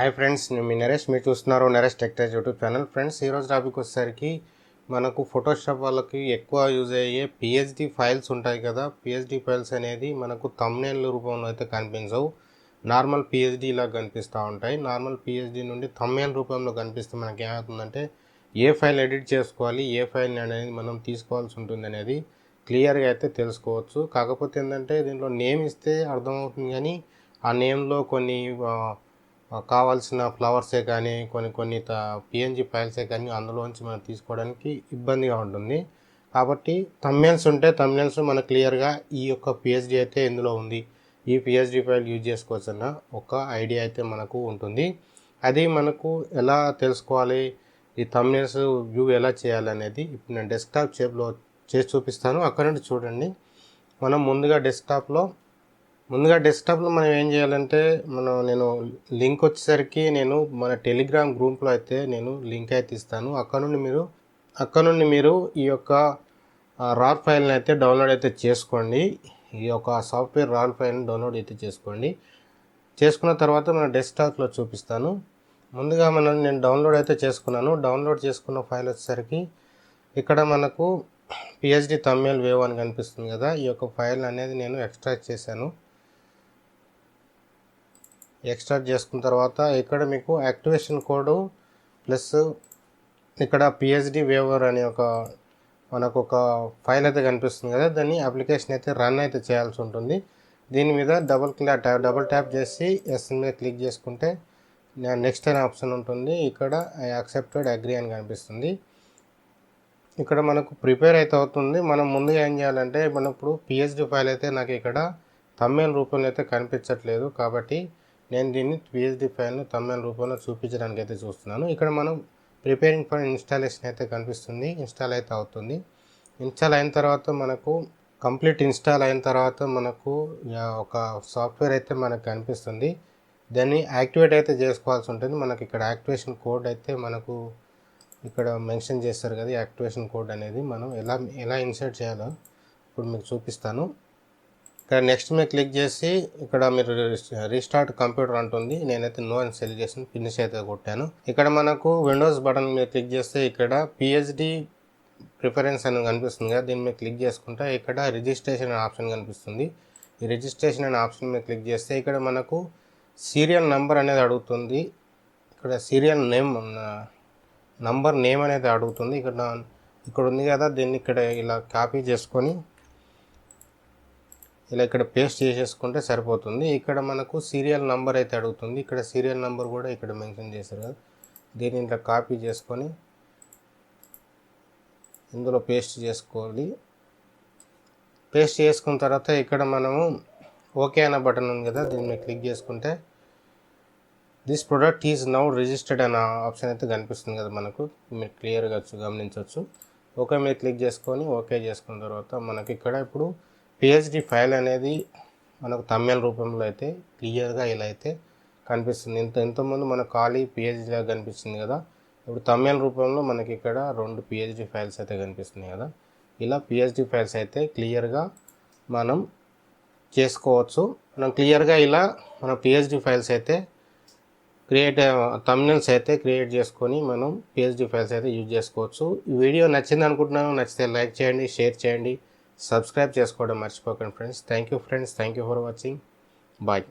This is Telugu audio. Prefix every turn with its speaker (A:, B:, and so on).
A: హాయ్ ఫ్రెండ్స్, నేను మీ నరేష్. మీరు చూస్తున్నారు నరేష్ టెక్టైజ్ యూట్యూబ్ ఛానల్. ఫ్రెండ్స్, ఈరోజు టాపిక్ వచ్చేసరికి మనకు ఫోటోషాప్ వాళ్ళకి ఎక్కువ యూజ్ అయ్యే పిహెచ్డి ఫైల్స్ ఉంటాయి కదా. పిహెచ్డి ఫైల్స్ అనేది మనకు థంబ్నెయిల్ రూపంలో అయితే కనిపించవు, నార్మల్ పిహెచ్డి ఇలా కనిపిస్తూ ఉంటాయి. నార్మల్ పిహెచ్డి నుండి థంబ్నెయిల్ రూపంలో కనిపిస్తే మనకి ఏమవుతుందంటే ఏ ఫైల్ ఎడిట్ చేసుకోవాలి, ఏ ఫైల్ అనేది మనం తీసుకోవాల్సి ఉంటుంది అనేది క్లియర్గా అయితే తెలుసుకోవచ్చు. కాకపోతే ఏంటంటే దీంట్లో నేమ్ ఇస్తే అర్థమవుతుంది, కానీ ఆ నేమ్లో కొన్ని కావాల్సిన ఫ్లవర్సే కానీ కొన్ని పిఎన్జి ఫైల్సే కానీ అందులోంచి మనం తీసుకోవడానికి ఇబ్బందిగా ఉంటుంది. కాబట్టి థంబ్నెయిల్స్ ఉంటే థంబ్నెయిల్స్ మనకు క్లియర్గా ఈ యొక్క పిహెచ్డి అయితే ఇందులో ఉంది, ఈ పిహెచ్డి ఫైల్ యూజ్ చేసుకోవచ్చు అన్న ఒక ఐడియా అయితే మనకు ఉంటుంది. అది మనకు ఎలా తెలుసుకోవాలి, ఈ థంబ్నెయిల్స్ వ్యూ ఎలా చేయాలనేది ఇప్పుడు నేను డెస్క్టాప్ షేప్లో చేసి చూపిస్తాను. అక్కడ నుండి చూడండి. మనం ముందుగా డెస్క్టాప్లో మనం ఏం చేయాలంటే నేను లింక్ వచ్చేసరికి నేను మన టెలిగ్రామ్ గ్రూప్లో అయితే నేను లింక్ అయితే ఇస్తాను. అక్కడ నుండి మీరు ఈ యొక్క రార్ ఫైల్ని అయితే డౌన్లోడ్ అయితే చేసుకోండి. ఈ యొక్క సాఫ్ట్వేర్ రార్ ఫైల్ని డౌన్లోడ్ అయితే చేసుకోండి. చేసుకున్న తర్వాత మన డెస్క్టాప్లో చూపిస్తాను. ముందుగా నేను డౌన్లోడ్ అయితే చేసుకున్నాను. డౌన్లోడ్ చేసుకున్న ఫైల్ వచ్చేసరికి ఇక్కడ మనకు పిహెచ్డి థంబ్నెయిల్ వేవ్ అని కనిపిస్తుంది కదా. ఈ యొక్క ఫైల్ అనేది నేను ఎక్స్ట్రాక్ట్ చేశాను. ఎక్స్ట్రాక్ట్ చేసుకున్న తర్వాత ఇక్కడ మీకు యాక్టివేషన్ కోడ్ ప్లస్ ఇక్కడ పిహెచ్డి వేవర్ అనే మనకు ఒక ఫైల్ అయితే కనిపిస్తుంది కదా. దాన్ని అప్లికేషన్ అయితే రన్ అయితే చేయాల్సి ఉంటుంది. దీని మీద డబుల్ ట్యాప్ చేసి ఎస్ మీద క్లిక్ చేసుకుంటే నెక్స్ట్ అనే ఆప్షన్ ఉంటుంది. ఇక్కడ యాక్సెప్టెడ్ అగ్రీ అని కనిపిస్తుంది. ఇక్కడ మనకు ప్రిపేర్ అయితే అవుతుంది. మనం ముందుగా ఏం చేయాలంటే మనం ఇప్పుడు పిహెచ్డి ఫైల్ అయితే నాకు ఇక్కడ థంబ్నెయిల్ రూపంలో అయితే కనిపించట్లేదు, కాబట్టి నేను దీన్ని పిహెచ్డి ఫైల్ను థంబ్నెయిల్ రూపంలో చూపించడానికి అయితే చూస్తున్నాను. ఇక్కడ మనం ప్రిపేరింగ్ ఫర్ ఇన్స్టాలేషన్ అయితే కనిపిస్తుంది. ఇన్స్టాల్ అయితే అవుతుంది. ఇన్స్టాల్ అయిన తర్వాత మనకు కంప్లీట్ ఇన్స్టాల్ అయిన తర్వాత మనకు ఒక సాఫ్ట్వేర్ అయితే మనకు కనిపిస్తుంది. దాన్ని యాక్టివేట్ అయితే చేసుకోవాల్సి ఉంటుంది. మనకి ఇక్కడ యాక్టివేషన్ కోడ్ అయితే మనకు ఇక్కడ మెన్షన్ చేస్తారు కదా. యాక్టివేషన్ కోడ్ అనేది మనం ఎలా ఇన్సర్ట్ చేయాలో ఇప్పుడు మీకు చూపిస్తాను. ఇక్కడ నెక్స్ట్ మీద క్లిక్ చేసి ఇక్కడ మీరు రీస్టార్ట్ కంప్యూటర్ అంటుంది. నేనైతే నో అని సెలెక్ట్ చేసి ఫినిష్ అయితే కొట్టాను. ఇక్కడ మనకు విండోస్ బటన్ మీద క్లిక్ చేస్తే ఇక్కడ పిహెచ్డి ప్రిఫరెన్స్ అని కనిపిస్తుంది కదా. దీని మీద క్లిక్ చేసుకుంటే ఇక్కడ రిజిస్ట్రేషన్ అనే ఆప్షన్ కనిపిస్తుంది. ఈ రిజిస్ట్రేషన్ అనే ఆప్షన్ మీద క్లిక్ చేస్తే ఇక్కడ మనకు సీరియల్ నెంబర్ అనేది అడుగుతుంది. ఇక్కడ సీరియల్ నంబర్ నేమ్ అనేది అడుగుతుంది. ఇక్కడ ఉంది కదా. దీన్ని ఇక్కడ ఇలా కాపీ చేసుకొని ఇలా ఇక్కడ పేస్ట్ చేసేసుకుంటే సరిపోతుంది. ఇక్కడ మనకు సీరియల్ నెంబర్ అయితే అడుగుతుంది. ఇక్కడ సీరియల్ నెంబర్ కూడా ఇక్కడ మెన్షన్ చేశారు కదా. దీన్ని ఇలా కాపీ చేసుకొని ఇందులో పేస్ట్ చేసుకోవాలి. పేస్ట్ చేసుకున్న తర్వాత ఇక్కడ మనము ఓకే అనే బటన్ ఉంది కదా. దీన్ని మీద క్లిక్ చేసుకుంటే this product is now registered అనే ఆప్షన్ అయితే కనిపిస్తుంది కదా. మనకు మీరు క్లియర్గా గమనించవచ్చు. ఓకే మీద క్లిక్ చేసుకొని ఓకే చేసుకున్న తర్వాత మనకి ఇక్కడ ఇప్పుడు పిహెచ్డి ఫైల్ అనేది మనకు థంబ్నెయిల్ రూపంలో అయితే క్లియర్గా ఇలా అయితే కనిపిస్తుంది. ఇంతకుముందు మనకు ఖాళీ పిహెచ్డిగా కనిపిస్తుంది కదా. ఇప్పుడు థంబ్నెయిల్ రూపంలో మనకి ఇక్కడ 2 పిహెచ్డి ఫైల్స్ అయితే కనిపిస్తున్నాయి కదా. ఇలా పిహెచ్డి ఫైల్స్ అయితే క్లియర్గా మనం చేసుకోవచ్చు. మనం క్లియర్గా ఇలా మన పిహెచ్డి ఫైల్స్ అయితే థంబ్నెయిల్స్ అయితే క్రియేట్ చేసుకొని మనం పిహెచ్డి ఫైల్స్ అయితే యూజ్ చేసుకోవచ్చు. ఈ వీడియో నచ్చింది అనుకుంటున్నాను. నచ్చితే లైక్ చేయండి, షేర్ చేయండి, సబ్స్క్రైబ్ చేసుకోవడం మర్చిపోకండి friends. Thank you friends. Thank you for watching. Bye.